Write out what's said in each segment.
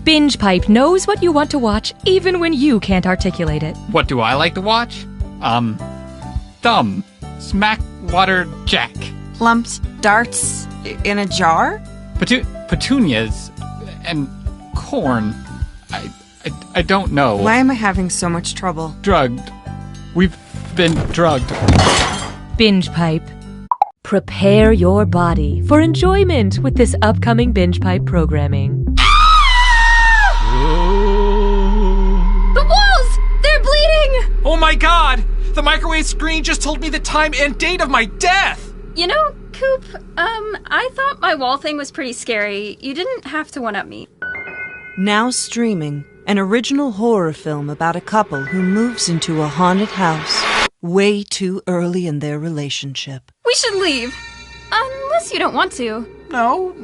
Binge Pipe knows what you want to watch even when you can't articulate it. What do I like to watch? Thumb. Smack Water Jack. Plumps, darts, in a jar? Petunias and corn. I don't know. Why am I having so much trouble? Drugged. We've been drugged. Binge Pipe. Prepare your body for enjoyment with this upcoming Binge Pipe programming. The walls! They're bleeding! Oh my god! The microwave screen just told me the time and date of my death! You know, Coop, I thought my wall thing was pretty scary. You didn't have to one-up me. Now streaming, an original horror film about a couple who moves into a haunted house way too early in their relationship. We should leave. Unless you don't want to. No,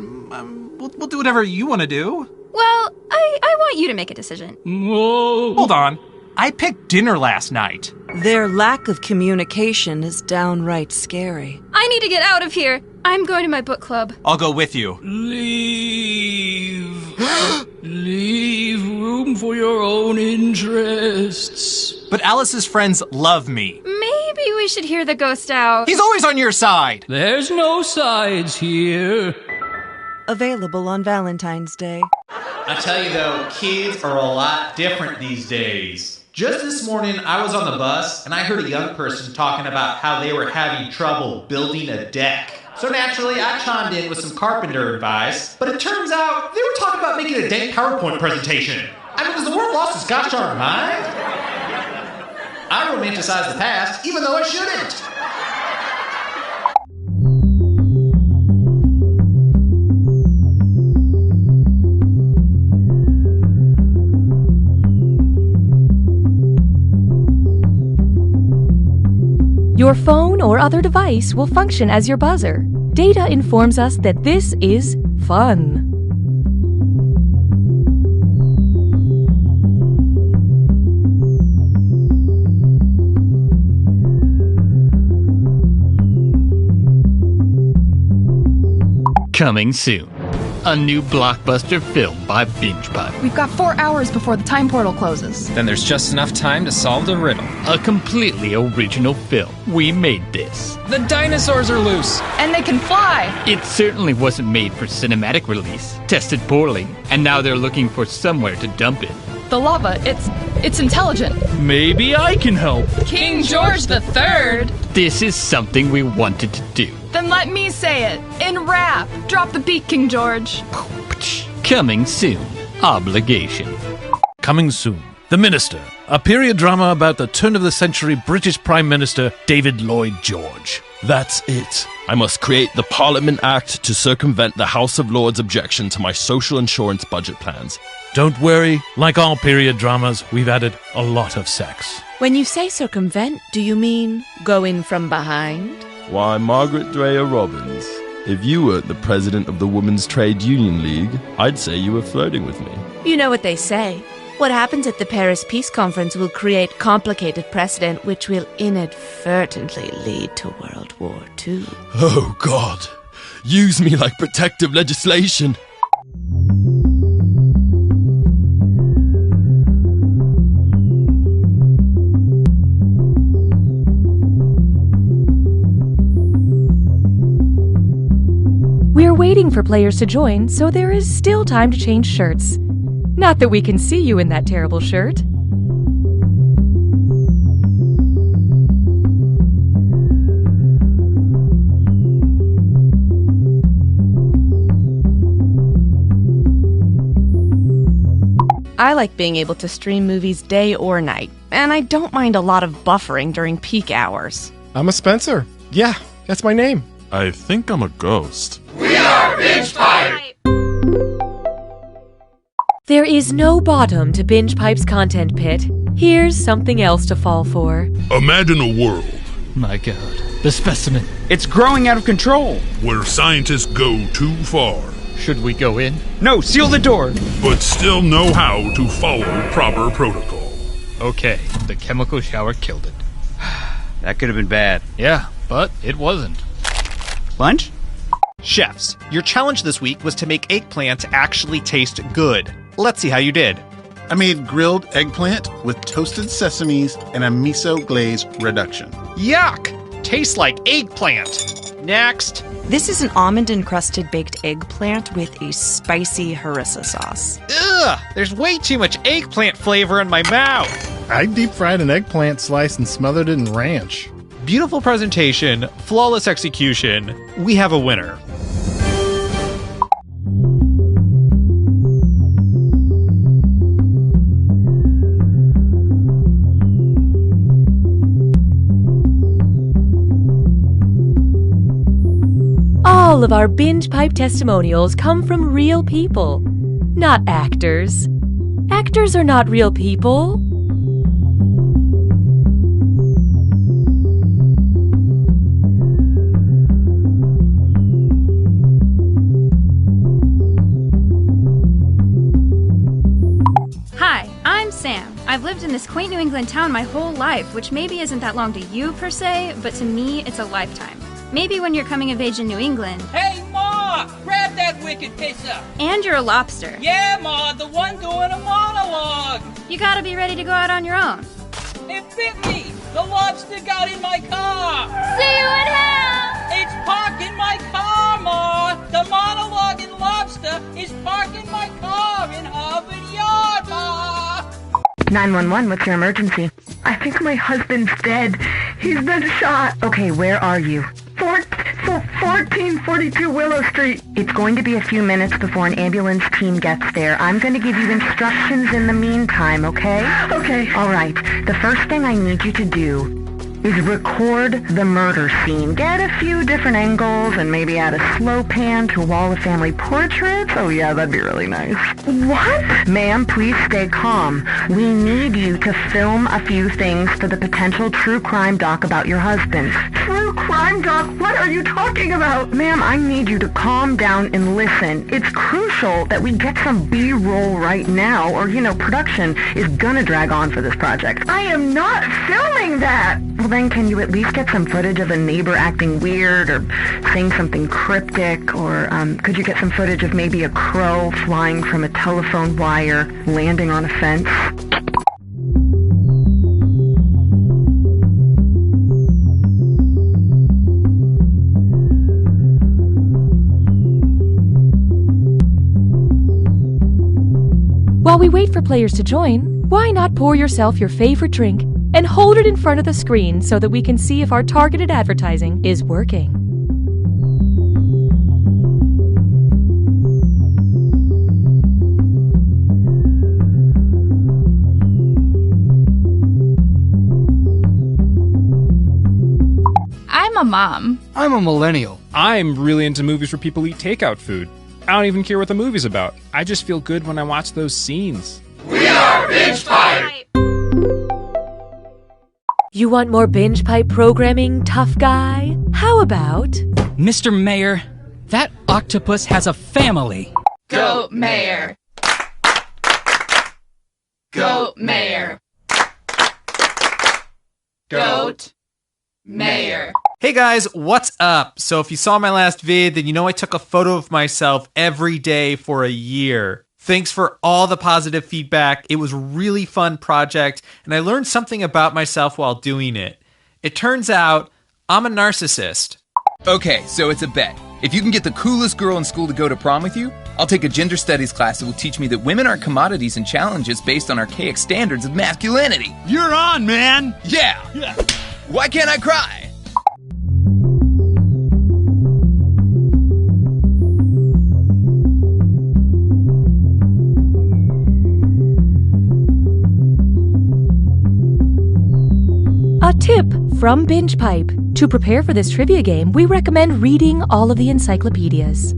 we'll do whatever you want to do. Well, I want you to make a decision. Whoa. Hold on. I picked dinner last night. Their lack of communication is downright scary. I need to get out of here. I'm going to my book club. I'll go with you. Leave. Leave room for your own interests. But Alice's friends love me. Maybe we should hear the ghost out. He's always on your side. There's no sides here. Available on Valentine's Day. I tell you though, kids are a lot different these days. Just this morning, I was on the bus, and I heard a young person talking about how they were having trouble building a deck. So naturally, I chimed in with some carpenter advice, but it turns out they were talking about making a dank PowerPoint presentation. I mean, has the world lost its gosh darn mind? I romanticize the past, even though I shouldn't. Your phone or other device will function as your buzzer. Data informs us that this is fun. Coming soon. A new blockbuster film by Binge Pipe. We've got 4 hours before the time portal closes. Then there's just enough time to solve the riddle. A completely original film. We made this. The dinosaurs are loose. And they can fly! It certainly wasn't made for cinematic release. Tested poorly, and now they're looking for somewhere to dump it. The lava, it's intelligent. Maybe I can help. King George III! This is something we wanted to do. Then let me say it. In rap. Drop the beat, King George. Coming soon. Obligation. Coming soon. The Minister. A period drama about the turn-of-the-century British Prime Minister David Lloyd George. That's it. I must create the Parliament Act to circumvent the House of Lords' objection to my social insurance budget plans. Don't worry. Like all period dramas, we've added a lot of sex. When you say circumvent, do you mean go in from behind? Why, Margaret Dreyer Robbins, if you weren't the president of the Women's Trade Union League, I'd say you were flirting with me. You know what they say. What happens at the Paris Peace Conference will create complicated precedent which will inadvertently lead to World War II. Oh, God. Use me like protective legislation. We're waiting for players to join, so there is still time to change shirts. Not that we can see you in that terrible shirt. I like being able to stream movies day or night, and I don't mind a lot of buffering during peak hours. I'm a Spencer. Yeah, that's my name. I think I'm a ghost. We are Binge Pipe! There is no bottom to Binge Pipe's content pit. Here's something else to fall for. Imagine a world. My God, the specimen. It's growing out of control. Where scientists go too far. Should we go in? No, seal the door. But still know how to follow proper protocol. Okay, the chemical shower killed it. That could have been bad. Yeah, but it wasn't. Lunch? Chefs, your challenge this week was to make eggplant actually taste good. let's see how you did. I made grilled eggplant with toasted sesames and a miso glaze reduction. Yuck! Tastes like eggplant. Next. This is an almond-encrusted baked eggplant with a spicy harissa sauce. Ugh! There's way too much eggplant flavor in my mouth. I deep-fried an eggplant slice and smothered it in ranch. Beautiful presentation, flawless execution. We have a winner. All of our binge pipe testimonials come from real people, not actors. Actors are not real people. Hi, I'm Sam. I've lived in this quaint New England town my whole life, which maybe isn't that long to you per se, but to me it's a lifetime. Maybe when you're coming of age in New England. Hey, Ma! Grab that wicked pisser! And you're a lobster. Yeah, Ma, the one doing a monologue! You gotta be ready to go out on your own. It bit me! The lobster got in my car! See you in hell! It's parked in my car, Ma! The monologuing lobster is parked in my car in Harvard Yard, Ma! 911, what's your emergency? I think my husband's dead. He's been shot. Okay, where are you? 1442 Willow Street. It's going to be a few minutes before an ambulance team gets there. I'm going to give you instructions in the meantime, okay? Okay. All right. The first thing I need you to do is record the murder scene. Get a few different angles and maybe add a slow pan to a wall of family portraits. Oh yeah, that'd be really nice. What? Ma'am, please stay calm. We need you to film a few things for the potential true crime doc about your husband. True crime doc? What are you talking about? Ma'am, I need you to calm down and listen. It's crucial that we get some B-roll right now or, production is gonna drag on for this project. I am not filming that! Well, then can you at least get some footage of a neighbor acting weird or saying something cryptic? Or could you get some footage of maybe a crow flying from a telephone wire, landing on a fence? While we wait for players to join, why not pour yourself your favorite drink and hold it in front of the screen so that we can see if our targeted advertising is working. I'm a mom. I'm a millennial. I'm really into movies where people eat takeout food. I don't even care what the movie's about. I just feel good when I watch those scenes. We are Binge Pipe! You want more binge pipe programming, tough guy? How about... Mr. Mayor, that octopus has a family. Go, Mayor. Go, Mayor. Goat. Mayor. Hey guys, what's up? So if you saw my last vid, then you know I took a photo of myself every day for a year. Thanks for all the positive feedback. It was a really fun project, and I learned something about myself while doing it. It turns out I'm a narcissist. Okay, so it's a bet. If you can get the coolest girl in school to go to prom with you, I'll take a gender studies class that will teach me that women aren't commodities and challenges based on archaic standards of masculinity. You're on, man! Yeah! Why can't I cry? A tip from Binge Pipe. To prepare for this trivia game, we recommend reading all of the encyclopedias.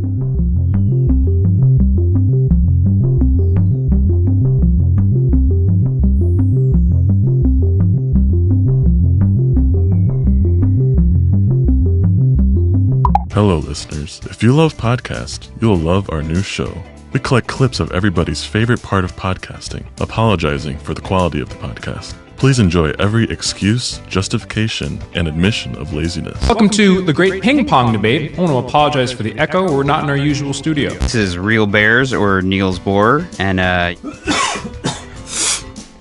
Hello, listeners. If you love podcasts, you'll love our new show. We collect clips of everybody's favorite part of podcasting, apologizing for the quality of the podcast. Please enjoy every excuse, justification, and admission of laziness. Welcome to the Great Ping Pong Debate. I want to apologize for the echo. We're not in our usual studio. This is Real Bears or Niels Bohr, and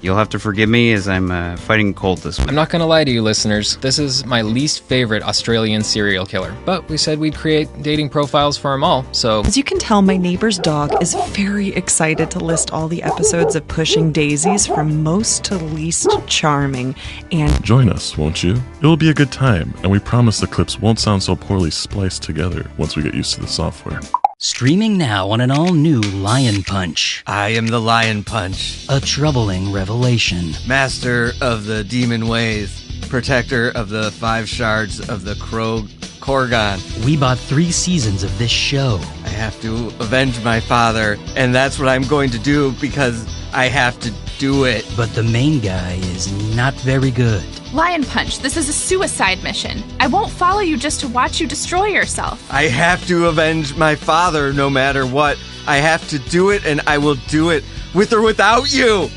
you'll have to forgive me as I'm fighting a cold this week. I'm not going to lie to you, listeners. This is my least favorite Australian serial killer. But we said we'd create dating profiles for them all, so... As you can tell, my neighbor's dog is very excited to list all the episodes of Pushing Daisies from most to least charming, and... Join us, won't you? It will be a good time, and we promise the clips won't sound so poorly spliced together once we get used to the software. Streaming now on an all-new Lion Punch. I am the Lion Punch. A troubling revelation. Master of the demon ways. Protector of the 5 shards of the Korgon. We bought 3 seasons of this show. I have to avenge my father, and that's what I'm going to do because I have to do it. But the main guy is not very good. Lion Punch, this is a suicide mission. I won't follow you just to watch you destroy yourself. I have to avenge my father no matter what. I have to do it, and I will do it with or without you.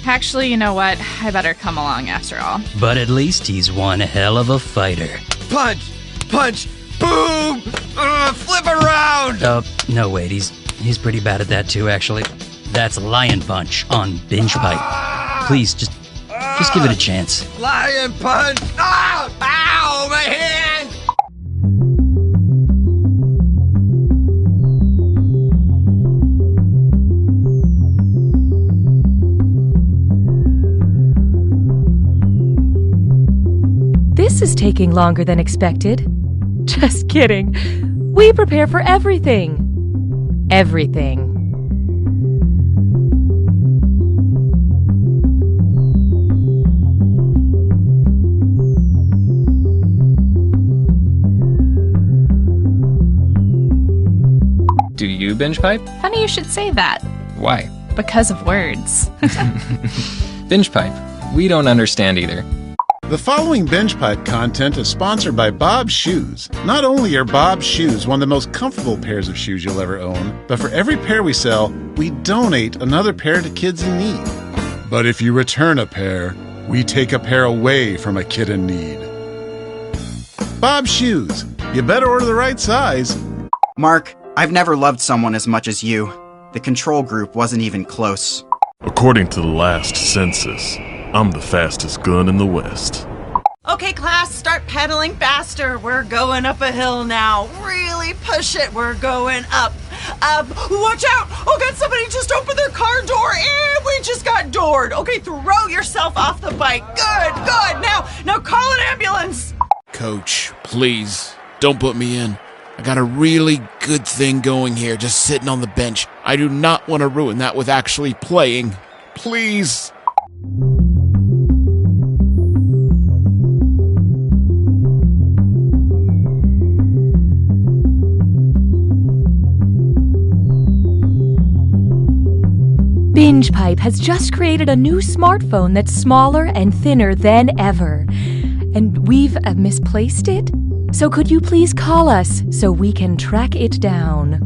Actually, you know what? I better come along after all. But at least he's one hell of a fighter. Punch! Punch! Boom! Flip around! No, wait, he's pretty bad at that too, actually. That's Lion Punch on Binge Pipe. Please, just give it a chance. Lion Punch! Oh! Ow! My hand! This is taking longer than expected. Just kidding. We prepare for everything. Everything. Do you binge pipe? Funny you should say that. Why? Because of words. Binge pipe. We don't understand either. The following Binge Pipe content is sponsored by Bob's Shoes. Not only are Bob's Shoes one of the most comfortable pairs of shoes you'll ever own, but for every pair we sell, we donate another pair to kids in need. But if you return a pair, we take a pair away from a kid in need. Bob's Shoes. You better order the right size. Mark, I've never loved someone as much as you. The control group wasn't even close. According to the last census, I'm the fastest gun in the West. Okay, class, start pedaling faster. We're going up a hill now. Really push it. We're going up. Watch out! Oh God, somebody just opened their car door and we just got doored. Okay, throw yourself off the bike. Good. Now call an ambulance. Coach, please, don't put me in. I got a really good thing going here, just sitting on the bench. I do not want to ruin that with actually playing. Please. Binge Pipe has just created a new smartphone that's smaller and thinner than ever. And we've misplaced it? So could you please call us so we can track it down?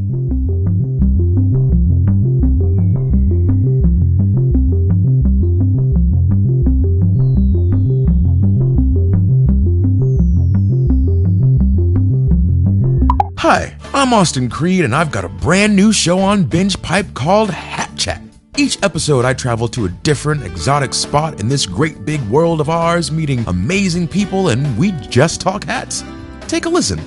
Hi, I'm Austin Creed, and I've got a brand new show on Binge Pipe called Hat Chat. Each episode, I travel to a different, exotic spot in this great big world of ours, meeting amazing people, and we just talk hats. Take a listen.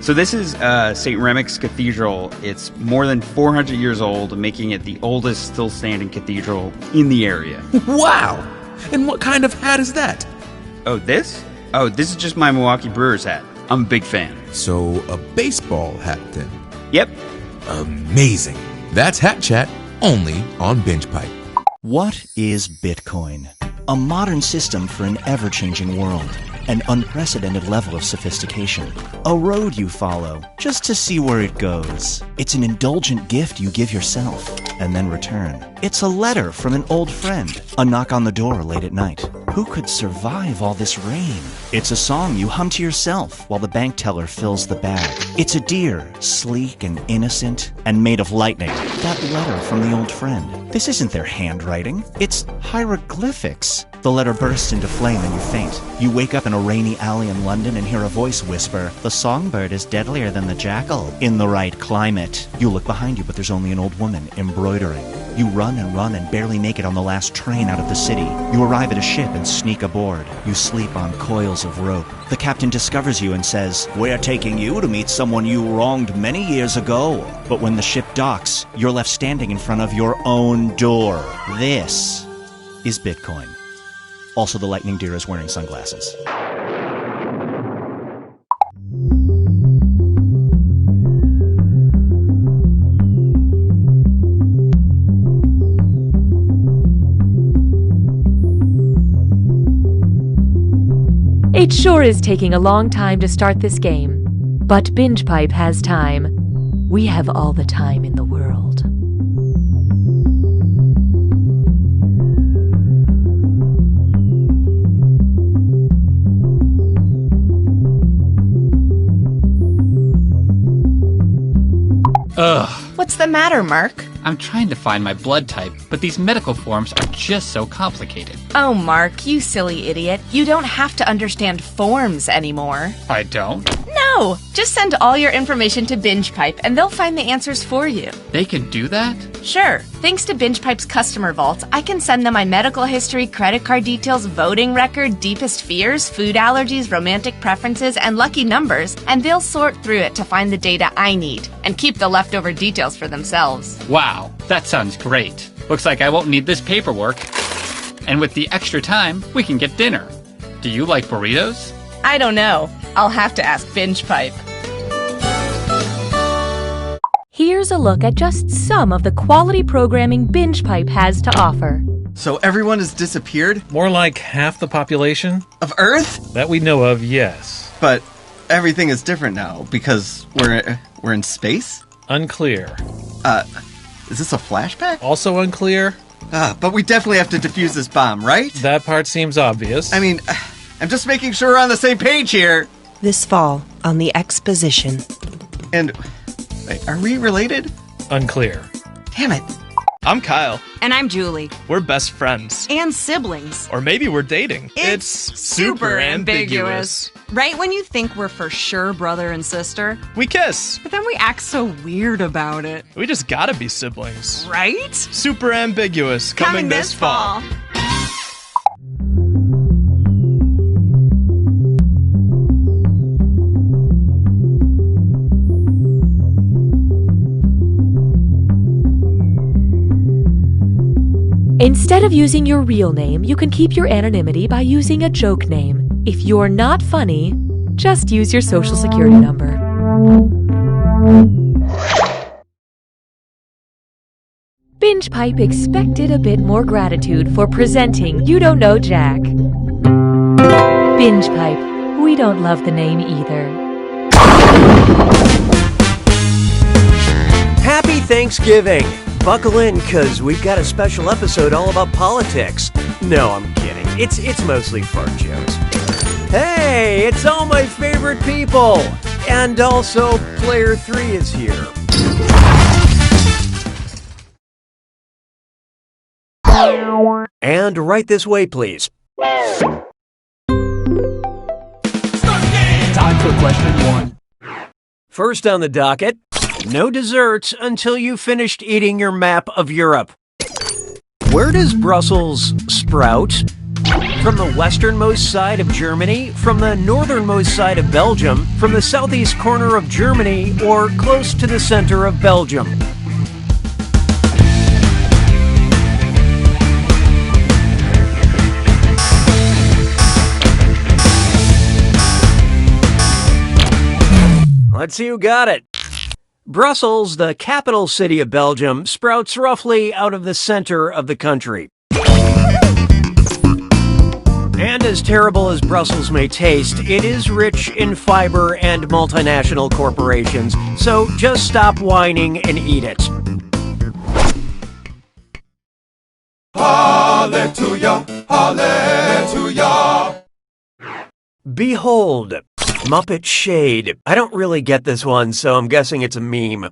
So this is St. Remic's Cathedral. It's more than 400 years old, making it the oldest still standing cathedral in the area. Wow! And what kind of hat is that? Oh, this? Oh, this is just my Milwaukee Brewers hat. I'm a big fan. So, a baseball hat then? Yep. Amazing. That's Hat Chat, only on Binge Pipe. What is Bitcoin? A modern system for an ever-changing world. An unprecedented level of sophistication. A road you follow, just to see where it goes. It's an indulgent gift you give yourself, and then return. It's a letter from an old friend. A knock on the door late at night. Who could survive all this rain? It's a song you hum to yourself while the bank teller fills the bag. It's a deer, sleek and innocent, and made of lightning. That letter from the old friend. This isn't their handwriting. It's hieroglyphics. The letter bursts into flame and you faint. You wake up in a rainy alley in London and hear a voice whisper, "The songbird is deadlier than the jackal in the right climate." You look behind you, but there's only an old woman embroidering. You run and barely make it on the last train out of the city. You arrive at a ship and sneak aboard. You sleep on coils of rope. The captain discovers you and says, "We're taking you to meet someone you wronged many years ago." But when the ship docks, you're left standing in front of your own door. This is Bitcoin. Also, the lightning deer is wearing sunglasses. It sure is taking a long time to start this game, but Binge Pipe has time. We have all the time in the world. Ugh. What's the matter, Mark? I'm trying to find my blood type, but these medical forms are just so complicated. Oh, Mark, you silly idiot. You don't have to understand forms anymore. I don't? No! Just send all your information to BingePipe and they'll find the answers for you. They can do that? Sure. Thanks to BingePipe's customer vault, I can send them my medical history, credit card details, voting record, deepest fears, food allergies, romantic preferences, and lucky numbers, and they'll sort through it to find the data I need and keep the leftover details for themselves. Wow, that sounds great. Looks like I won't need this paperwork. And with the extra time, we can get dinner. Do you like burritos? I don't know. I'll have to ask BingePipe. Here's a look at just some of the quality programming Binge Pipe has to offer. So everyone has disappeared? More like half the population. Of Earth? That we know of, yes. But everything is different now because we're in space? Unclear. Is this a flashback? Also unclear. But we definitely have to defuse this bomb, right? That part seems obvious. I mean, I'm just making sure we're on the same page here. This fall on the Exposition. And wait, are we related? Unclear. Damn it. I'm Kyle. And I'm Julie. We're best friends. And siblings. Or maybe we're dating. It's super ambiguous. Right when you think we're for sure brother and sister, we kiss. But then we act so weird about it. We just gotta be siblings. Right? Super ambiguous. Coming this fall. Instead of using your real name, you can keep your anonymity by using a joke name. If you're not funny, just use your social security number. Binge Pipe expected a bit more gratitude for presenting You Don't Know Jack. Binge Pipe, we don't love the name either. Happy Thanksgiving! Buckle in, cause we've got a special episode all about politics. No, I'm kidding. It's mostly fart jokes. Hey, it's all my favorite people! And also, Player 3 is here. And right this way, please. Time for question 1. First on the docket, no desserts until you've finished eating your map of Europe. Where does Brussels sprout? From the westernmost side of Germany, from the northernmost side of Belgium, from the southeast corner of Germany, or close to the center of Belgium? Let's see who got it. Brussels, the capital city of Belgium, sprouts roughly out of the center of the country. And as terrible as Brussels may taste, it is rich in fiber and multinational corporations, so just stop whining and eat it. Hallelujah, hallelujah. Behold, Muppet Shade. I don't really get this one, so I'm guessing it's a meme.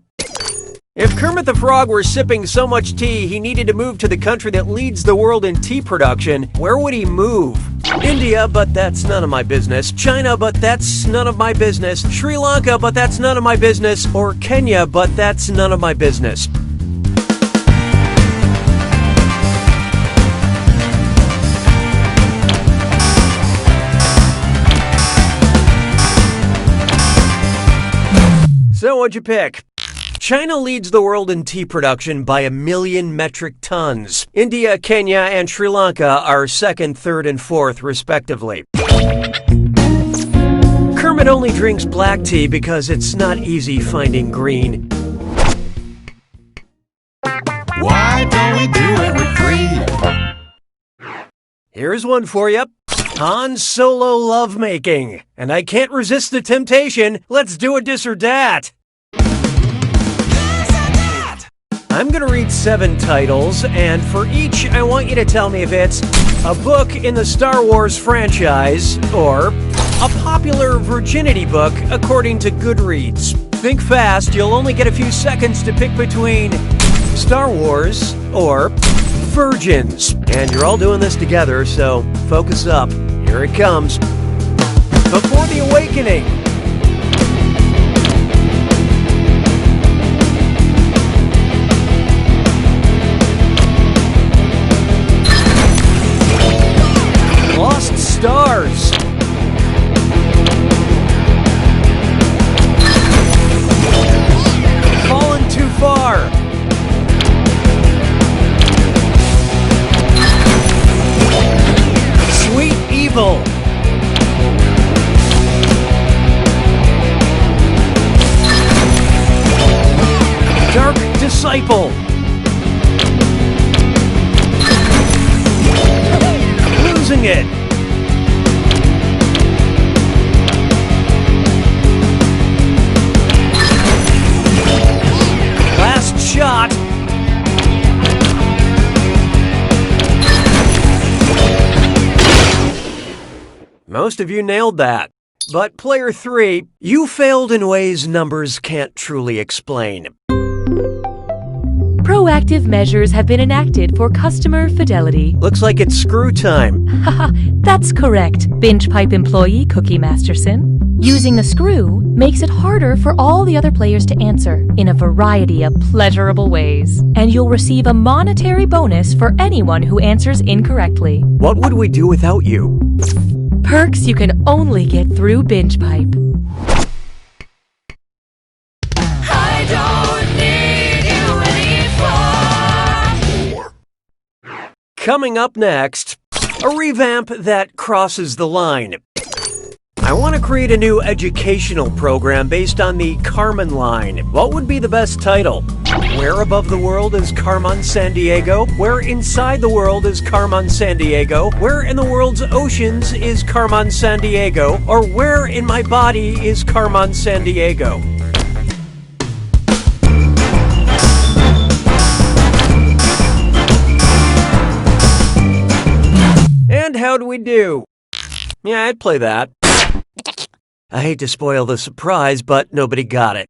If Kermit the Frog were sipping so much tea he needed to move to the country that leads the world in tea production, where would he move? India, but that's none of my business. China, but that's none of my business. Sri Lanka, but that's none of my business. Or Kenya, but that's none of my business. So what'd you pick? China leads the world in tea production by 1 million metric tons. India, Kenya, and Sri Lanka are second, third, and fourth, respectively. Kermit only drinks black tea because it's not easy finding green. Why don't we do it with 3? Here's one for you. Han Solo lovemaking. And I can't resist the temptation. Let's do a dis or dat. I'm going to read 7 titles, and for each, I want you to tell me if it's a book in the Star Wars franchise or a popular virginity book according to Goodreads. Think fast, you'll only get a few seconds to pick between Star Wars or virgins. And you're all doing this together, so focus up. Here it comes. Before the Awakening. Lost Stars. Fallen Too Far. Sweet Evil. Dark Disciple. Losing It. Last Shot. Most of you nailed that. But player 3, you failed in ways numbers can't truly explain. Proactive measures have been enacted for customer fidelity. Looks like it's screw time. Haha, that's correct, BingePipe employee Cookie Masterson. Using the screw makes it harder for all the other players to answer in a variety of pleasurable ways. And you'll receive a monetary bonus for anyone who answers incorrectly. What would we do without you? Perks you can only get through BingePipe. Coming up next, a revamp that crosses the line. I want to create a new educational program based on the Carmen line. What would be the best title? Where above the world is Carmen Sandiego? Where inside the world is Carmen Sandiego? Where in the world's oceans is Carmen Sandiego? Or where in my body is Carmen Sandiego? And how'd we do? Yeah, I'd play that. I hate to spoil the surprise, but nobody got it.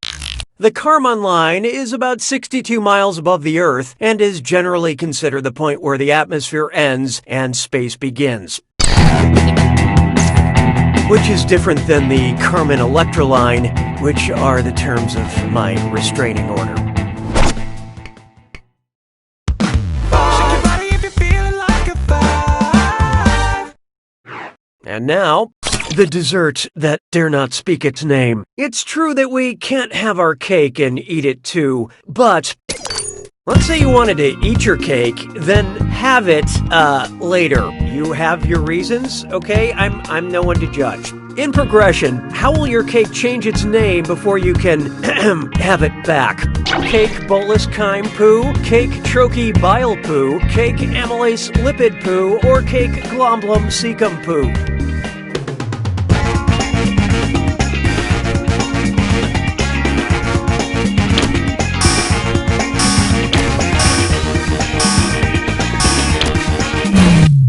The Carmen line is about 62 miles above the Earth and is generally considered the point where the atmosphere ends and space begins. Which is different than the Carmen Electra line, which are the terms of my restraining order. And now, the dessert that dare not speak its name. It's true that we can't have our cake and eat it too, but let's say you wanted to eat your cake, then have it, later. You have your reasons, okay? I'm no one to judge. In progression, how will your cake change its name before you can have it back? Cake bolus chyme poo, cake troche bile poo, cake amylase lipid poo, or cake glomblum cecum poo?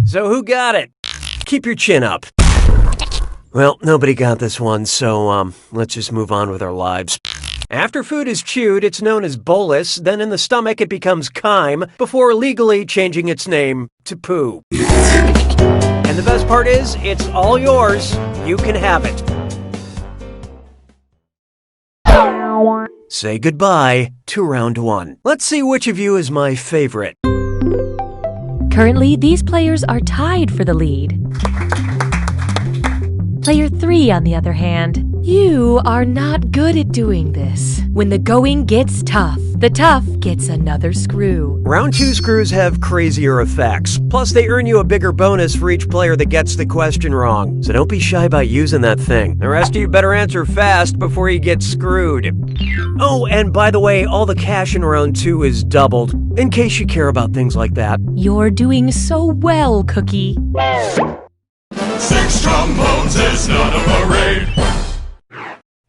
So who got it? Keep your chin up. Well, nobody got this one, so let's just move on with our lives. After food is chewed, it's known as bolus, then in the stomach it becomes chyme, before legally changing its name to poo. And the best part is, it's all yours. You can have it. Say goodbye to round 1. Let's see which of you is my favorite. Currently, these players are tied for the lead. Player 3, on the other hand, you are not good at doing this. When the going gets tough, the tough gets another screw. Round 2 screws have crazier effects. Plus, they earn you a bigger bonus for each player that gets the question wrong. So don't be shy about using that thing. The rest of you better answer fast before you get screwed. Oh, and by the way, all the cash in round 2 is doubled, in case you care about things like that. You're doing so well, Cookie. 6 trombones is not a parade.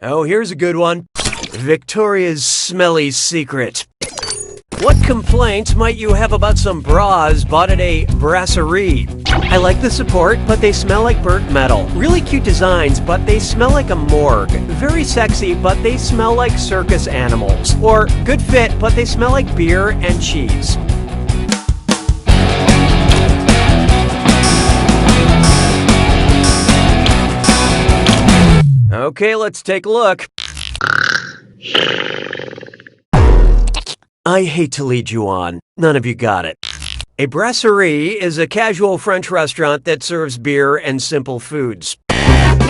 Oh, here's a good one. Victoria's smelly secret. What complaints might you have about some bras bought at a brasserie? I like the support, but they smell like burnt metal. Really cute designs, but they smell like a morgue. Very sexy, but they smell like circus animals. Or good fit, but they smell like beer and cheese. Okay, let's take a look. I hate to lead you on. None of you got it. A brasserie is a casual French restaurant that serves beer and simple foods. And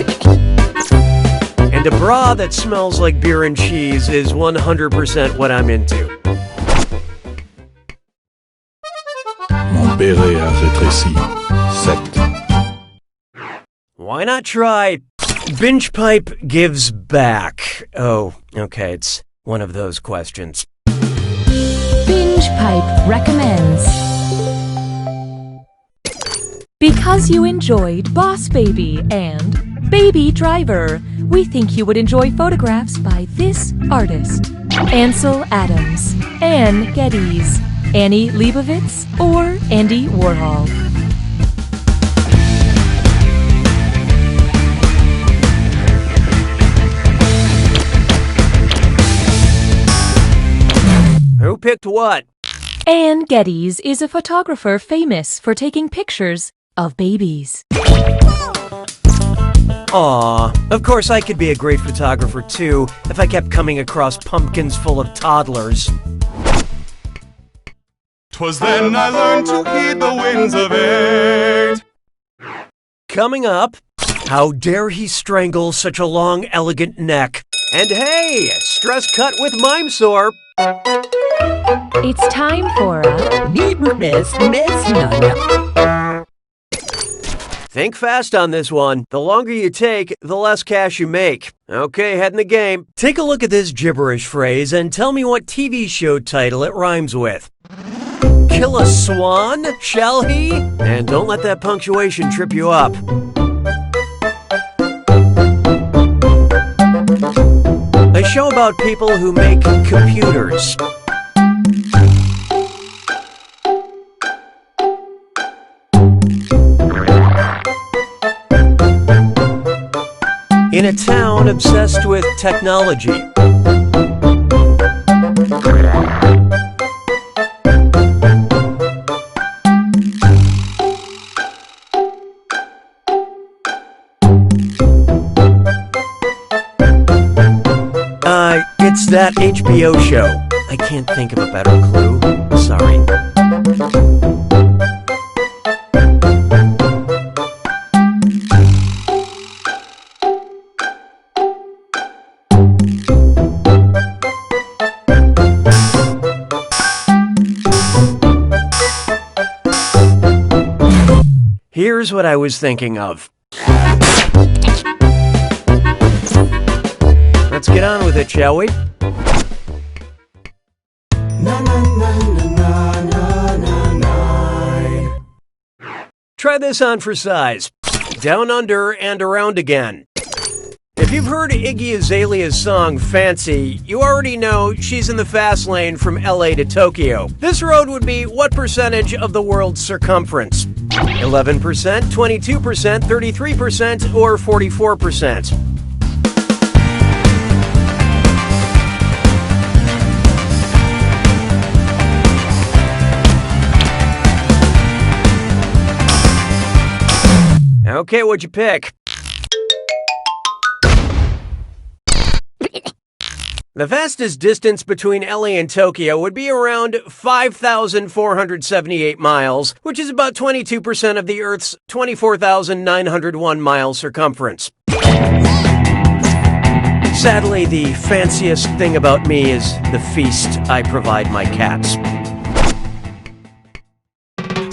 a bra that smells like beer and cheese is 100% what I'm into. Mon béret a rétréci. 7. Why not try Binge Pipe gives back? Oh, okay, it's one of those questions. Binge Pipe recommends. Because you enjoyed Boss Baby and Baby Driver, we think you would enjoy photographs by this artist: Ansel Adams, Ann Geddes, Annie Leibovitz, or Andy Warhol. Who picked what? Ann Geddes is a photographer famous for taking pictures of babies. Aw, of course I could be a great photographer too if I kept coming across pumpkins full of toddlers. 'Twas then I learned to heed the winds of age. Coming up, how dare he strangle such a long, elegant neck? And hey, stress cut with mime sore. It's time for a Think fast on this one. The longer you take, the less cash you make. Okay, head in the game. Take a look at this gibberish phrase and tell me what TV show title it rhymes with. Kill a swan, shall he? And don't let that punctuation trip you up. A show about people who make computers. In a town obsessed with technology. It's that HBO show. I can't think of a better clue. Sorry. Here's what I was thinking of. Let's get on with it, shall we? Try this on for size. Down under and around again. If you've heard Iggy Azalea's song Fancy, you already know she's in the fast lane from LA to Tokyo. This road would be what percentage of the world's circumference? 11%, 22%, 33%, or 44%? Okay, what'd you pick? The fastest distance between LA and Tokyo would be around 5,478 miles, which is about 22% of the Earth's 24,901 mile circumference. Sadly, the fanciest thing about me is the feast I provide my cats.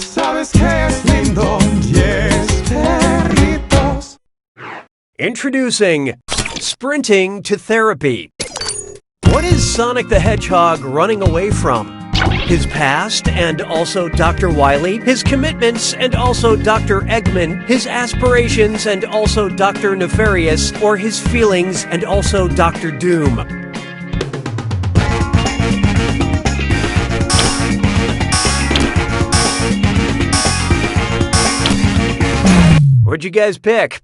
Sabes que es lindo, yes, perritos. Introducing Sprinting to Therapy. What is Sonic the Hedgehog running away from? His past and also Dr. Wily, his commitments and also Dr. Eggman, his aspirations and also Dr. Nefarious, or his feelings and also Dr. Doom. What'd you guys pick?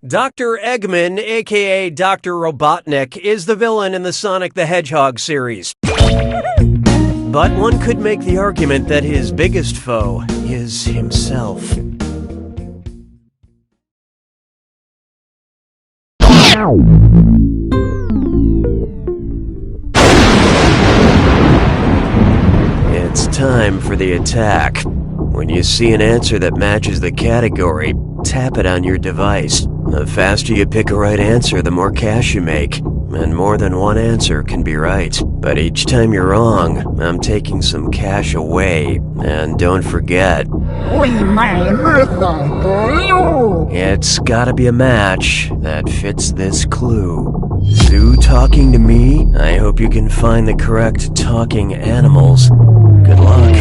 Dr. Eggman, aka Dr. Robotnik, is the villain in the Sonic the Hedgehog series. But one could make the argument that his biggest foe is himself. It's time for the attack. When you see an answer that matches the category, tap it on your device. The faster you pick a right answer, the more cash you make. And more than one answer can be right. But each time you're wrong, I'm taking some cash away. And don't forget, it's gotta be a match that fits this clue. Zoo talking to me? I hope you can find the correct talking animals. Good luck.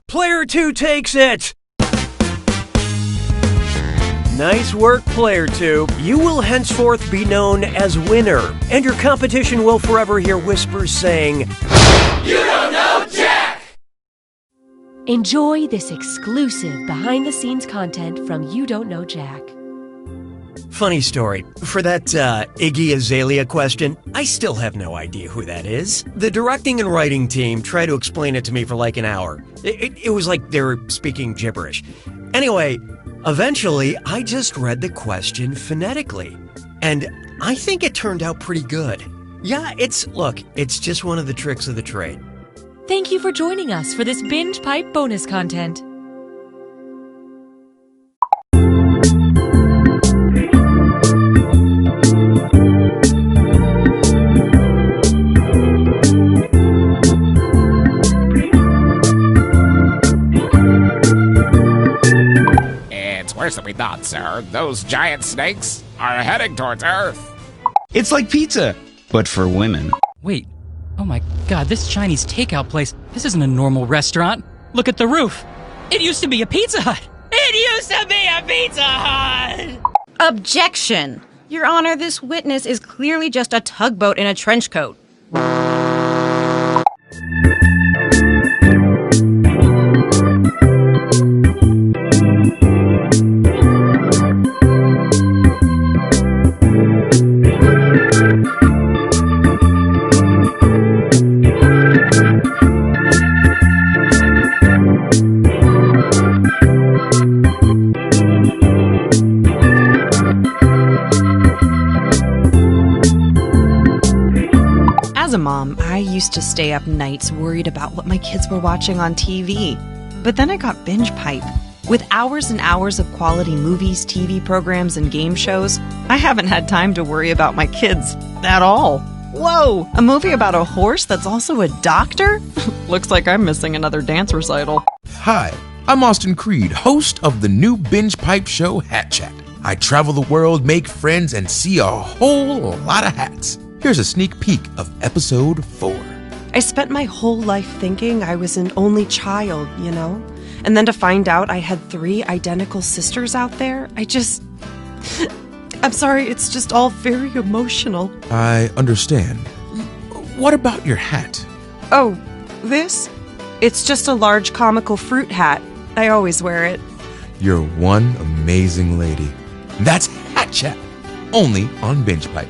Player 2 takes it! Nice work, Player 2. You will henceforth be known as winner, and your competition will forever hear whispers saying, "You don't know Jack!" Enjoy this exclusive behind-the-scenes content from You Don't Know Jack. Funny story. For that Iggy Azalea question, I still have no idea who that is. The directing and writing team tried to explain it to me for like an hour. It was like they were speaking gibberish. Anyway, eventually, I just read the question phonetically. And I think it turned out pretty good. Yeah, it's just one of the tricks of the trade. Thank you for joining us for this Binge Pipe bonus content. Worse than we thought, sir. Those giant snakes are heading towards Earth. It's like pizza, but for women. Wait. Oh my god, this Chinese takeout place, this isn't a normal restaurant. Look at the roof. It used to be a Pizza Hut. It used to be a Pizza Hut! Objection! Your Honor, this witness is clearly just a tugboat in a trench coat. As a mom, I used to stay up nights worried about what my kids were watching on TV. But then I got Binge Pipe. With hours and hours of quality movies, TV programs, and game shows, I haven't had time to worry about my kids at all. Whoa! A movie about a horse that's also a doctor? Looks like I'm missing another dance recital. Hi, I'm Austin Creed, host of the new Binge Pipe show Hat Chat. I travel the world, make friends, and see a whole lot of hats. Here's a sneak peek of episode 4. I spent my whole life thinking I was an only child, you know? And then to find out I had 3 identical sisters out there, I'm sorry, it's just all very emotional. I understand. What about your hat? Oh, this? It's just a large comical fruit hat. I always wear it. You're one amazing lady. That's Hat Chat, only on Binge Pipe.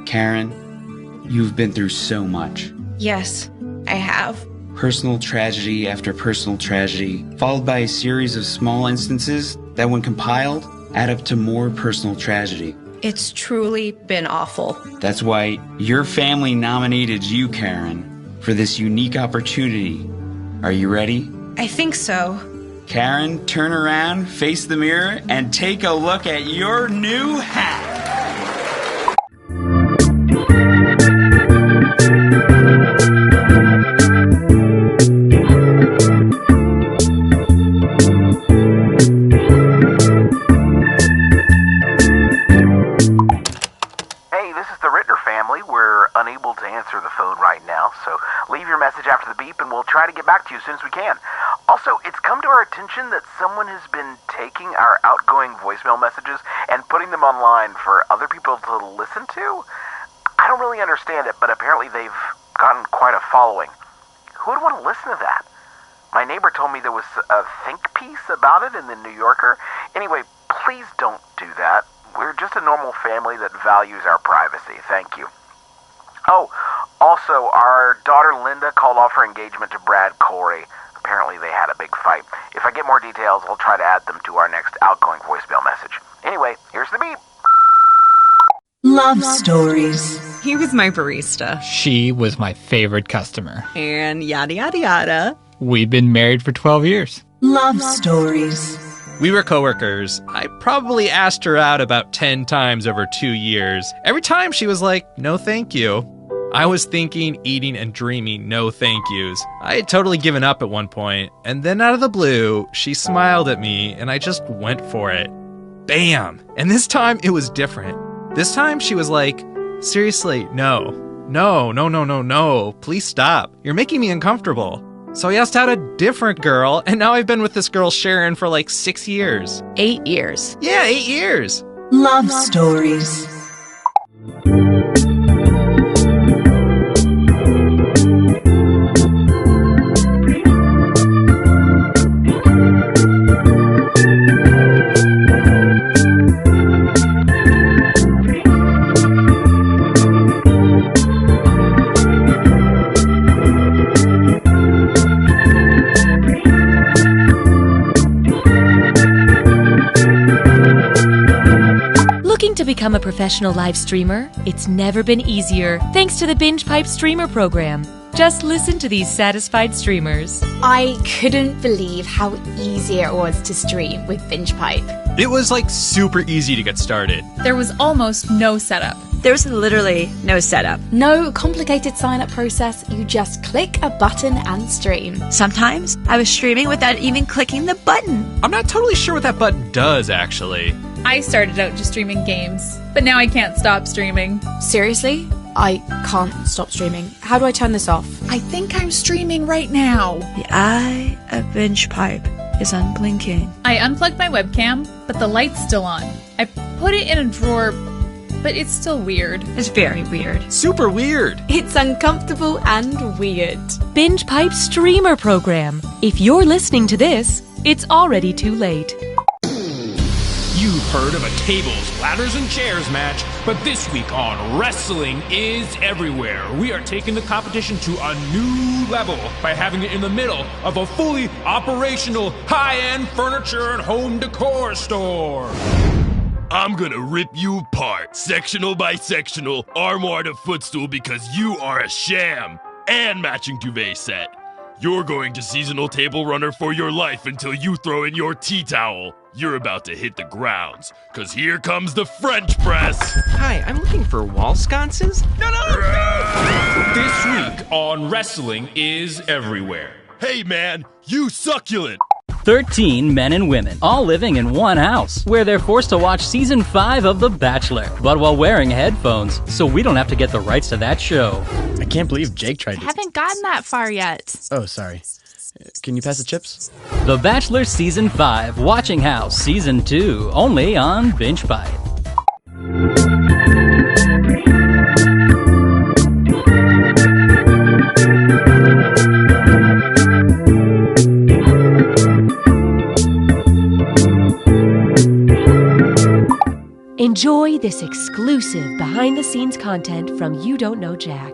Karen, you've been through so much. Yes, I have. Personal tragedy after personal tragedy, followed by a series of small instances that, when compiled, add up to more personal tragedy. It's truly been awful. That's why your family nominated you, Karen, for this unique opportunity. Are you ready? I think so. Karen, turn around, face the mirror, and take a look at your new hat. After the beep, and we'll try to get back to you as soon as we can. Also, it's come to our attention that someone has been taking our outgoing voicemail messages and putting them online for other people to listen to. I don't really understand it, but apparently they've gotten quite a following. Who would want to listen to that? My neighbor told me there was a think piece about it in the New Yorker. Anyway, please don't do that. We're just a normal family that values our privacy. Thank you. Oh, also, our daughter Linda called off her engagement to Brad Corey. Apparently they had a big fight. If I get more details, I'll try to add them to our next outgoing voicemail message. Anyway, here's the beep. Love stories. He was my barista. She was my favorite customer. And yada yada yada. We've been married for 12 years. Love stories. We were coworkers. I probably asked her out about 10 times over 2 years. Every time she was like, no thank you. I was thinking, eating, and dreaming no thank yous. I had totally given up at one point, and then out of the blue, she smiled at me, and I just went for it. Bam! And this time, it was different. This time, she was like, seriously, no. No, please stop. You're making me uncomfortable. So I asked out a different girl, and now I've been with this girl, Sharon, for like 6 years. 8 years. Yeah, 8 years. Love stories. To become a professional live streamer, it's never been easier thanks to the Binge Pipe Streamer program. Just listen to these satisfied streamers. I couldn't believe how easy it was to stream with BingePipe. It was like super easy to get started. There was almost no setup. There's literally no setup. No complicated sign-up process. You just click a button and stream. Sometimes I was streaming without even clicking the button. I'm not totally sure what that button does, actually. I started out just streaming games, but now I can't stop streaming. Seriously? I can't stop streaming. How do I turn this off? I think I'm streaming right now. The eye of BingePipe is unblinking. I unplugged my webcam, but the light's still on. I put it in a drawer, but it's still weird. It's very weird. Super weird. It's uncomfortable and weird. BingePipe streamer program. If you're listening to this, it's already too late. You've heard of a tables, ladders, and chairs match, but this week on Wrestling is Everywhere, we are taking the competition to a new level by having it in the middle of a fully operational high-end furniture and home decor store. I'm gonna rip you apart, sectional by sectional, armoire to footstool, because you are a sham, and matching duvet set. You're going to seasonal table runner for your life until you throw in your tea towel. You're about to hit the grounds, cause here comes the French press. Hi, I'm looking for wall sconces. No! This week on Wrestling is Everywhere. Hey man, you succulent. 13 men and women, all living in one house, where they're forced to watch Season 5 of The Bachelor, but while wearing headphones, so we don't have to get the rights to that show. I can't believe Jake tried to... Haven't gotten that far yet. Oh, sorry. Can you pass the chips? The Bachelor Season 5, Watching House Season 2, only on BingePipe. Enjoy this exclusive behind-the-scenes content from You Don't Know Jack.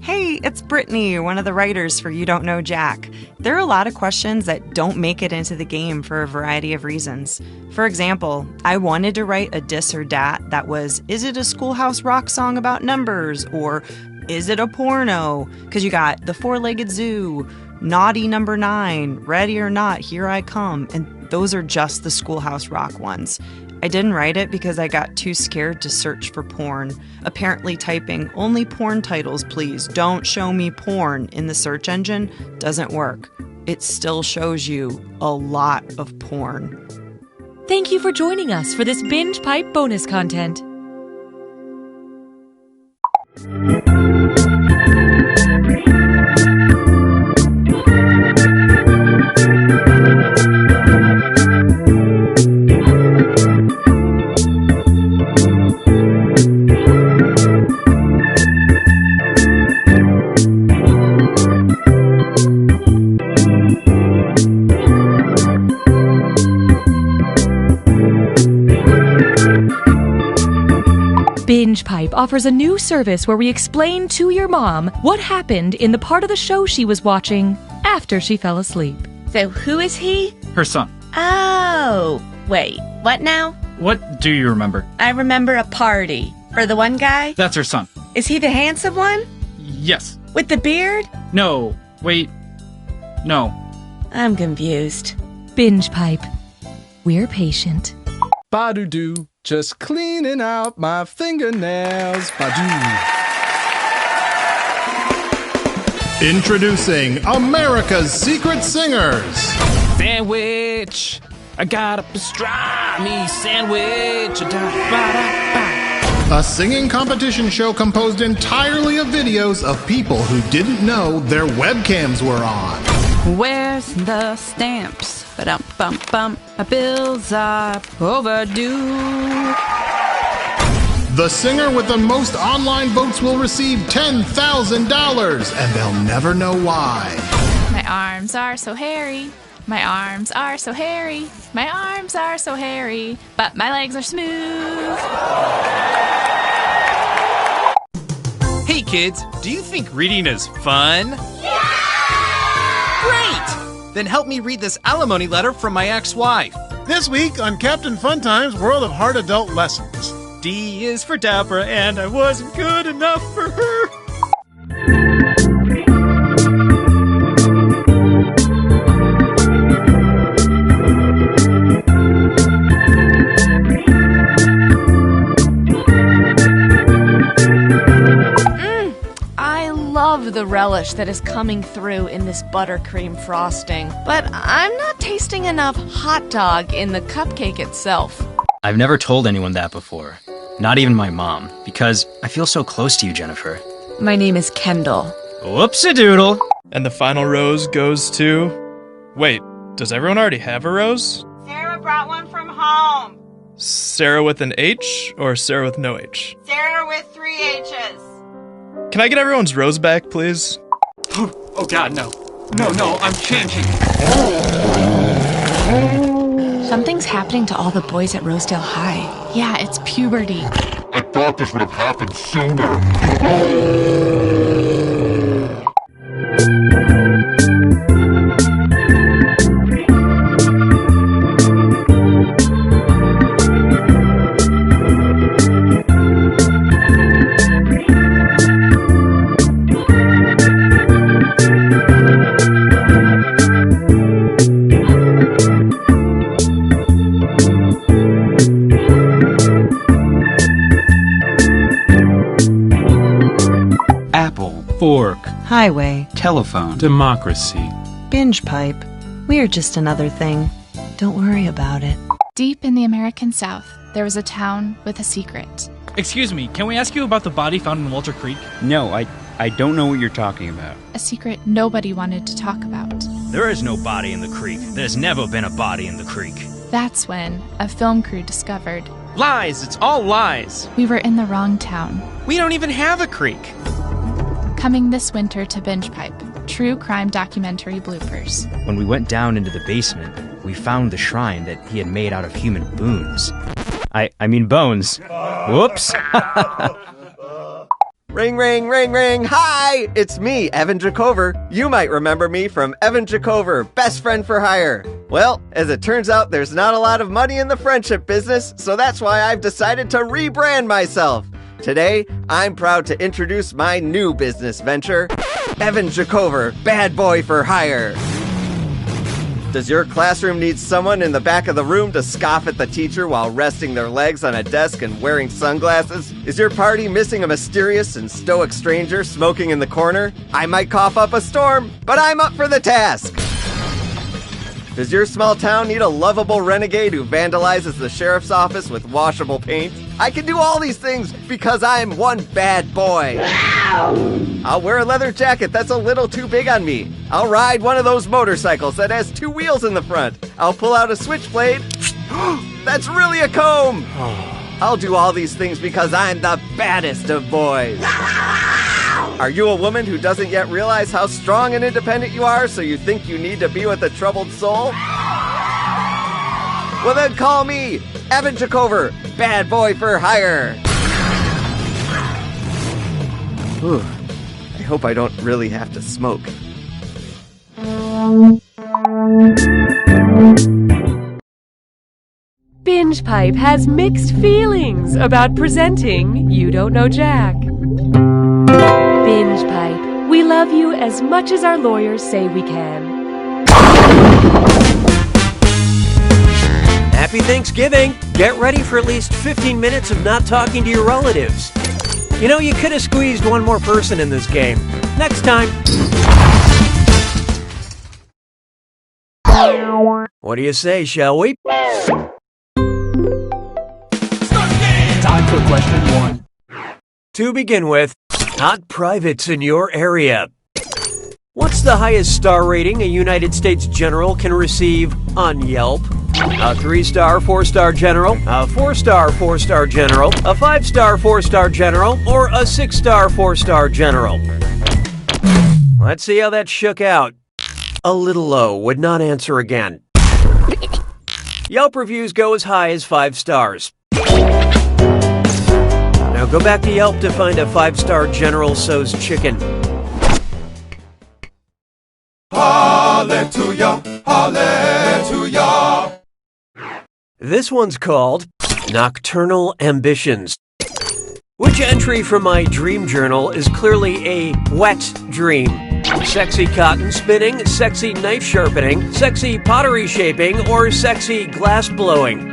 Hey, it's Brittany, one of the writers for You Don't Know Jack. There are a lot of questions that don't make it into the game for a variety of reasons. For example, I wanted to write a dis or dat that was, is it a Schoolhouse Rock song about numbers? Or is it a porno? Because you got The Four-Legged Zoo, Naughty Number 9, Ready or Not, Here I Come, and those are just the Schoolhouse Rock ones. I didn't write it because I got too scared to search for porn. Apparently typing, only porn titles please, don't show me porn in the search engine doesn't work. It still shows you a lot of porn. Thank you for joining us for this BingePipe bonus content. BingePipe offers a new service where we explain to your mom what happened in the part of the show she was watching after she fell asleep. So who is he? Her son. Oh, wait, what now? What do you remember? I remember a party. For the one guy? That's her son. Is he the handsome one? Yes. With the beard? No. Wait. No. I'm confused. BingePipe. We're patient. Ba-do-do. Just cleaning out my fingernails. Ba-do. Introducing America's Secret Singers. Sandwich. I got a pastrami sandwich. A singing competition show composed entirely of videos of people who didn't know their webcams were on. Where's the stamps? Ba-dum-bum-bum. My bills are overdue. The singer with the most online votes will receive $10,000, and they'll never know why. My arms are so hairy. My arms are so hairy. My arms are so hairy. But my legs are smooth. Hey kids, do you think reading is fun? Yeah! Great! Then help me read this alimony letter from my ex-wife. This week on Captain Funtime's World of Hard Adult Lessons. D is for Deborah, and I wasn't good enough for her. relish that is coming through in this buttercream frosting. But I'm not tasting enough hot dog in the cupcake itself. I've never told anyone that before. Not even my mom, because I feel so close to you, Jennifer. My name is Kendall. Whoops-a-doodle! And the final rose goes to... Wait, does everyone already have a rose? Sarah brought one from home. Sarah with an H or Sarah with no H? Sarah with 3 H's. Can I get everyone's rose back, please? Oh God, no. No, I'm changing. Something's happening to all the boys at Rosedale High. Yeah, it's puberty. I thought this would have happened sooner. Apple, Fork, Highway, telephone, Democracy. Binge pipe. We're just another thing. Don't worry about it. Deep in the American South, there was a town with a secret. Excuse me, can we ask you about the body found in Walter Creek? No, I don't know what you're talking about. A secret nobody wanted to talk about. There is no body in the creek. There's never been a body in the creek. That's when a film crew discovered Lies! It's all lies! we were in the wrong town. We don't even have a creek! Coming this winter to Binge Pipe, true crime documentary bloopers. When we went down into the basement, we found the shrine that he had made out of human boons. I mean bones. Whoops! Ring, ring, ring, ring. Hi, it's me, Evan Jacover. You might remember me from Evan Jacover, Best Friend for Hire. Well, as it turns out, there's not a lot of money in the friendship business, so that's why I've decided to rebrand myself. Today, I'm proud to introduce my new business venture, Evan Jacover, Bad Boy for Hire. Does your classroom need someone in the back of the room to scoff at the teacher while resting their legs on a desk and wearing sunglasses? Is your party missing a mysterious and stoic stranger smoking in the corner? I might cough up a storm, but I'm up for the task. Does your small town need a lovable renegade who vandalizes the sheriff's office with washable paint? I can do all these things because I'm one bad boy. I'll wear a leather jacket that's a little too big on me. I'll ride one of those motorcycles that has 2 wheels in the front. I'll pull out a switchblade. That's really a comb. I'll do all these things because I'm the baddest of boys. Are you a woman who doesn't yet realize how strong and independent you are, so you think you need to be with a troubled soul? Well then call me, Evan Jacover, Bad Boy for Hire. Whew. I hope I don't really have to smoke. Binge Pipe has mixed feelings about presenting You Don't Know Jack. Binge Pipe, we love you as much as our lawyers say we can. Happy Thanksgiving! Get ready for at least 15 minutes of not talking to your relatives. You know, you could have squeezed one more person in this game. Next time. What do you say, shall we? Time for question 1. To begin with, hot privates in your area. What's the highest star rating a United States general can receive on Yelp? A 3-star, 4-star general, a 4-star, 4-star general, a 5-star, 4-star general, or a 6-star, 4-star general? Let's see how that shook out. A little low, would not answer again. Yelp reviews go as high as 5 stars. Now go back to Yelp to find a 5-star General Tso's chicken. Hallelujah, hallelujah. This one's called Nocturnal Ambitions. Which entry from my dream journal is clearly a wet dream? Sexy cotton spinning, sexy knife sharpening, sexy pottery shaping, or sexy glass blowing?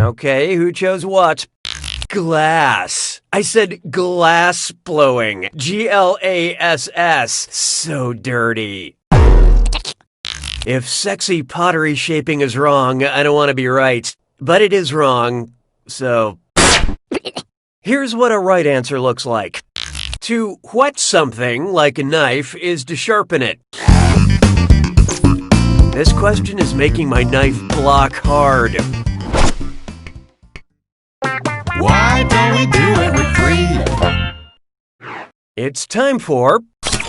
Okay, who chose what? Glass. I said glass blowing. GLASS. So dirty. If sexy pottery shaping is wrong, I don't want to be right. But it is wrong, so... Here's what a right answer looks like. To whet something, like a knife, is to sharpen it. This question is making my knife block hard. Why don't we do it with 3? It's time for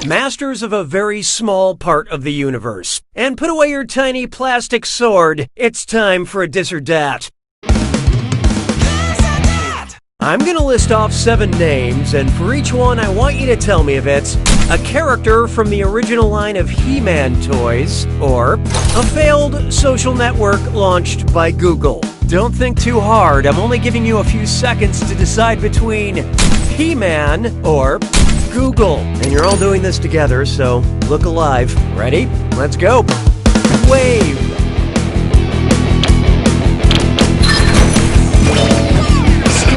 Masters of a Very Small Part of the Universe. And put away your tiny plastic sword. It's time for a Dis or Dat. I'm gonna list off 7 names, and for each one I want you to tell me if it's a character from the original line of He-Man toys, or a failed social network launched by Google. Don't think too hard, I'm only giving you a few seconds to decide between He-Man or Google. And you're all doing this together, so look alive. Ready? Let's go. Wave.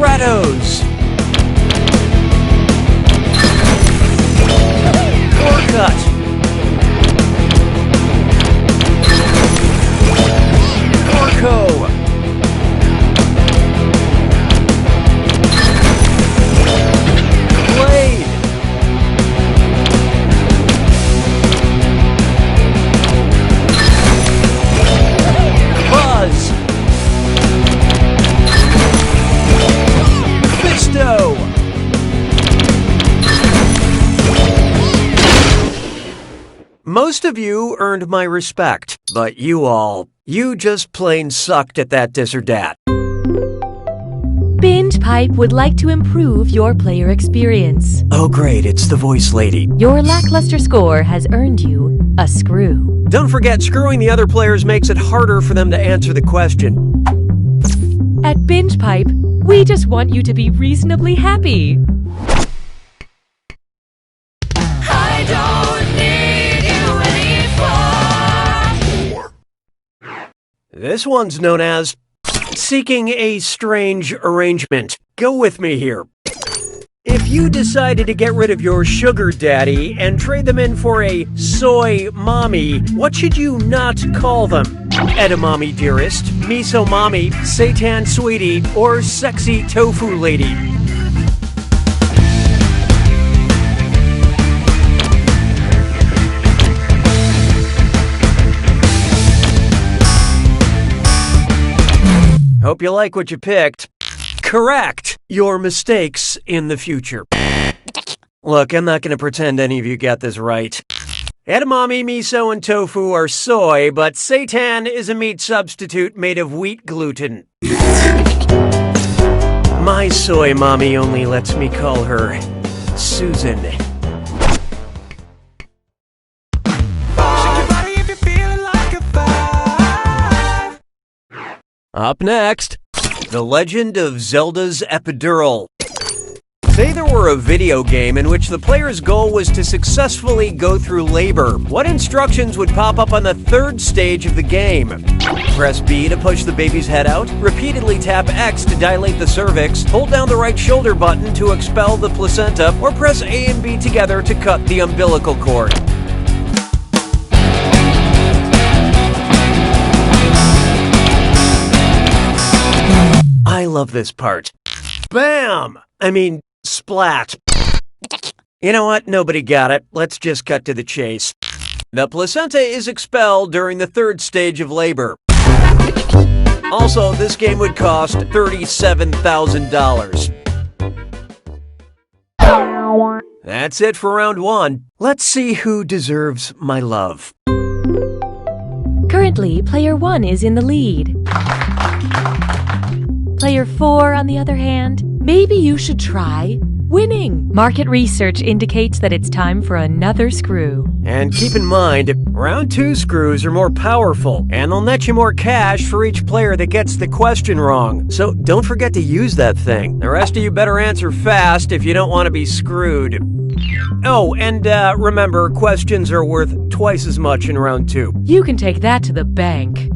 Stratos. Cut. Orco. Blade. Buzz. Fisto. Most of you earned my respect, but you just plain sucked at that Dis or Dat. Binge Pipe would like to improve your player experience. Oh great, it's the voice lady. Your lackluster score has earned you a screw. Don't forget, screwing the other players makes it harder for them to answer the question. At Binge Pipe, we just want you to be reasonably happy. I don't need you anymore. This one's known as Seeking a Strange Arrangement. Go with me here. If you decided to get rid of your sugar daddy and trade them in for a soy mommy, what should you not call them? Edamame dearest, miso mommy, seitan sweetie, or sexy tofu lady? Hope you like what you picked. Correct your mistakes in the future. Look, I'm not going to pretend any of you got this right. Edamame, miso, and tofu are soy, but seitan is a meat substitute made of wheat gluten. My soy mommy only lets me call her Susan. Up next, The Legend of Zelda's Epidural. Say there were a video game in which the player's goal was to successfully go through labor. What instructions would pop up on the 3rd stage of the game? Press B to push the baby's head out, repeatedly tap X to dilate the cervix, hold down the right shoulder button to expel the placenta, or press A and B together to cut the umbilical cord. I love this part. Bam! I mean, splat. You know what? Nobody got it. Let's just cut to the chase. The placenta is expelled during the 3rd stage of labor. Also, this game would cost $37,000. That's it for round 1. Let's see who deserves my love. Currently, player 1 is in the lead. Player 4, on the other hand, maybe you should try winning. Market research indicates that it's time for another screw. And keep in mind, round 2 screws are more powerful, and they'll net you more cash for each player that gets the question wrong. So don't forget to use that thing. The rest of you better answer fast if you don't want to be screwed. Oh, and remember, questions are worth twice as much in round 2. You can take that to the bank.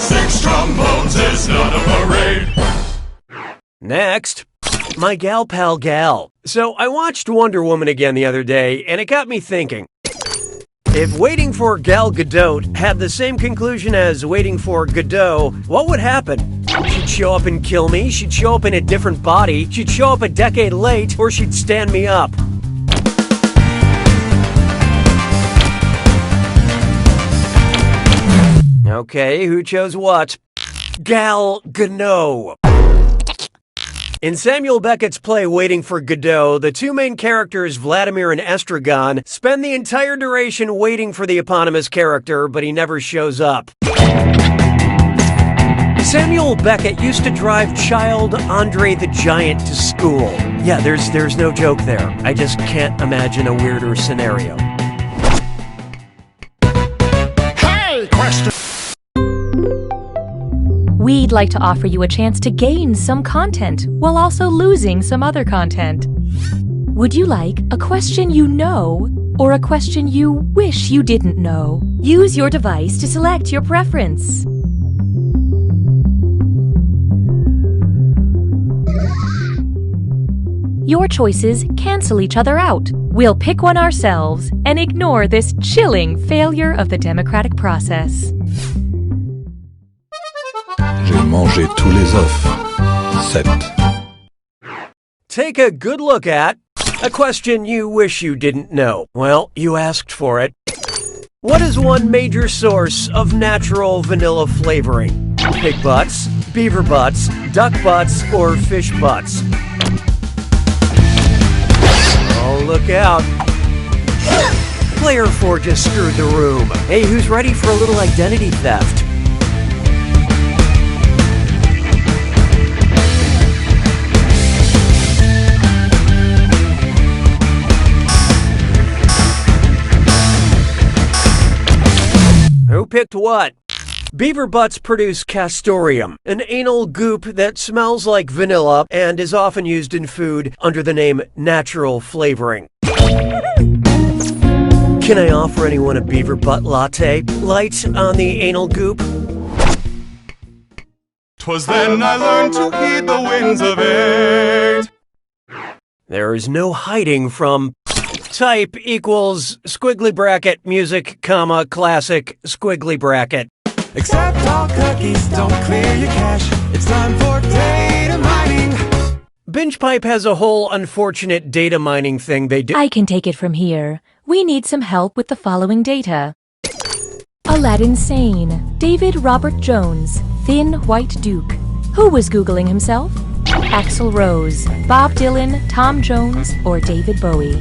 6 trombones is not a parade. Next, my gal pal Gal. So I watched Wonder Woman again the other day, and it got me thinking. If Waiting for Gal Gadot had the same conclusion as Waiting for Godot, what would happen? She'd show up and kill me, she'd show up in a different body, she'd show up a decade late, or she'd stand me up. Okay, who chose what? Gal Gadot. In Samuel Beckett's play Waiting for Godot, the two main characters, Vladimir and Estragon, spend the entire duration waiting for the eponymous character, but he never shows up. Samuel Beckett used to drive child Andre the Giant to school. Yeah, there's no joke there. I just can't imagine a weirder scenario. Hey, question! We'd like to offer you a chance to gain some content while also losing some other content. Would you like a question you know or a question you wish you didn't know? Use your device to select your preference. Your choices cancel each other out. We'll pick one ourselves and ignore this chilling failure of the democratic process. J'ai mangé tous les œufs. 7. Take a good look at a question you wish you didn't know. Well, you asked for it. What is one major source of natural vanilla flavoring? Pig butts, beaver butts, duck butts, or fish butts? Oh, look out. Player 4 just screwed the room. Hey, who's ready for a little identity theft? Who picked what? Beaver butts produce castoreum, an anal goop that smells like vanilla and is often used in food under the name natural flavoring. Can I offer anyone a beaver butt latte? Light on the anal goop? 'Twas then I learned to heed the winds of 8. There is no hiding from type equals squiggly bracket music, comma, classic, squiggly bracket. Except all cookies don't clear your cache. It's time for data mining. BingePipe has a whole unfortunate data mining thing they do. I can take it from here. We need some help with the following data. Aladdin Sane, David Robert Jones, Thin White Duke. Who was Googling himself? Axl Rose, Bob Dylan, Tom Jones, or David Bowie?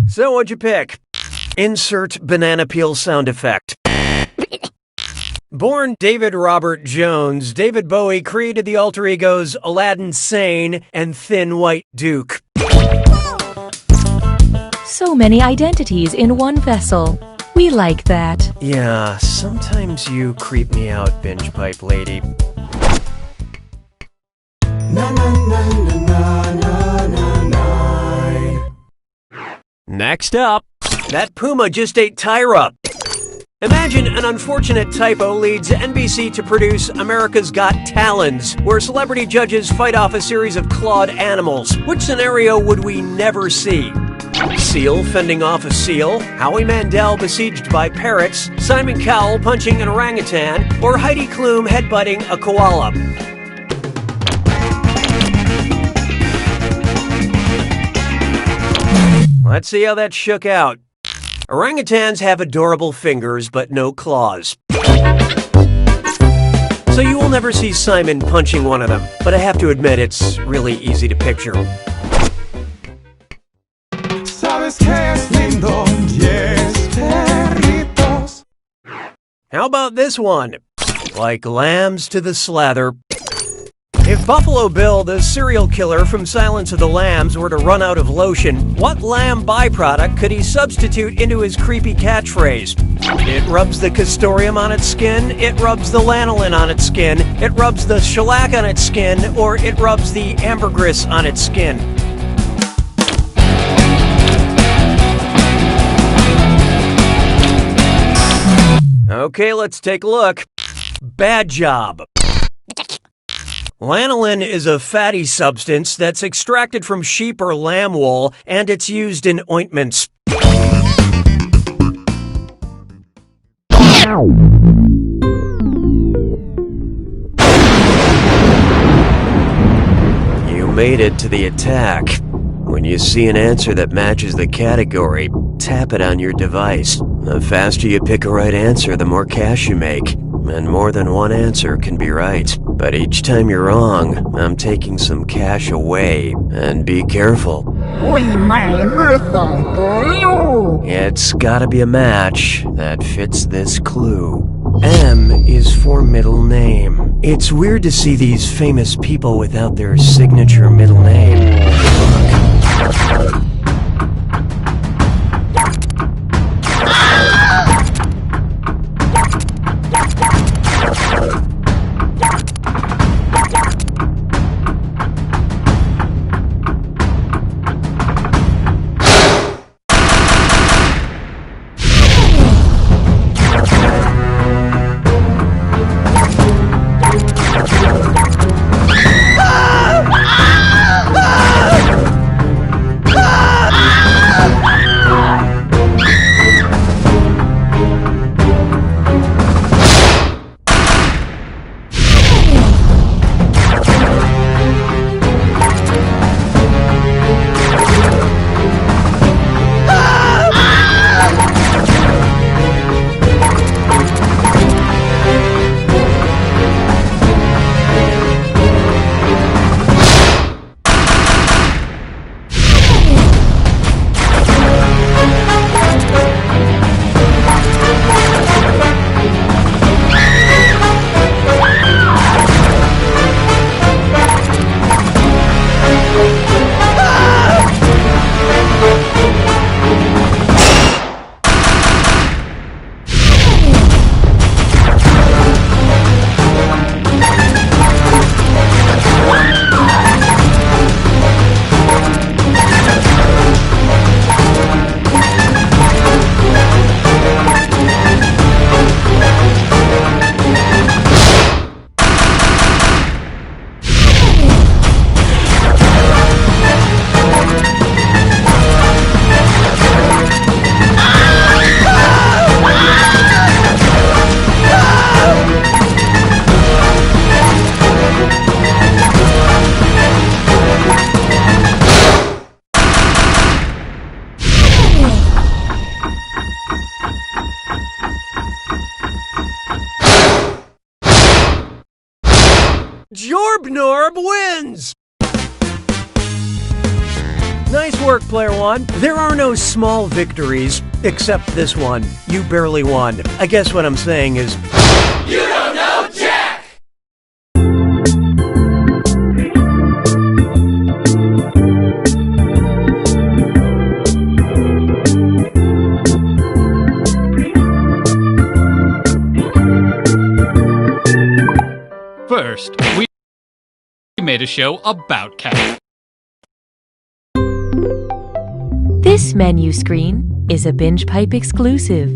So what'd you pick? Insert banana peel sound effect. Born David Robert Jones, David Bowie created the alter egos Aladdin Sane and Thin White Duke. So many identities in one vessel. We like that. Yeah, sometimes you creep me out, BingePipe lady. Na na na na na na na. Next up, that puma just ate Tyra. Imagine an unfortunate typo leads NBC to produce America's Got Talons, where celebrity judges fight off a series of clawed animals. Which scenario would we never see? Seal fending off a seal, Howie Mandel besieged by parrots, Simon Cowell punching an orangutan, or Heidi Klum headbutting a koala? Let's see how that shook out. Orangutans have adorable fingers, but no claws. So you will never see Simon punching one of them, but I have to admit it's really easy to picture. Sabes que es lindo, 10 perritos. How about this one? Like lambs to the slather. If Buffalo Bill, the serial killer from Silence of the Lambs, were to run out of lotion, what lamb byproduct could he substitute into his creepy catchphrase? It rubs the castoreum on its skin, it rubs the lanolin on its skin, it rubs the shellac on its skin, or it rubs the ambergris on its skin. Okay, let's take a look. Bad job. Lanolin is a fatty substance that's extracted from sheep or lamb wool, and it's used in ointments. You made it to the attack. When you see an answer that matches the category, tap it on your device. The faster you pick a right answer, the more cash you make. And more than one answer can be right. But each time you're wrong, I'm taking some cash away. And be careful. It's gotta be a match that fits this clue. M is for middle name. It's weird to see these famous people without their signature middle name. Jorbnorb wins! Nice work, Player One. There are no small victories, except this one. You barely won. I guess what I'm saying is... You don't know Jack! First, we made a show about cats. This menu screen is a Binge Pipe exclusive.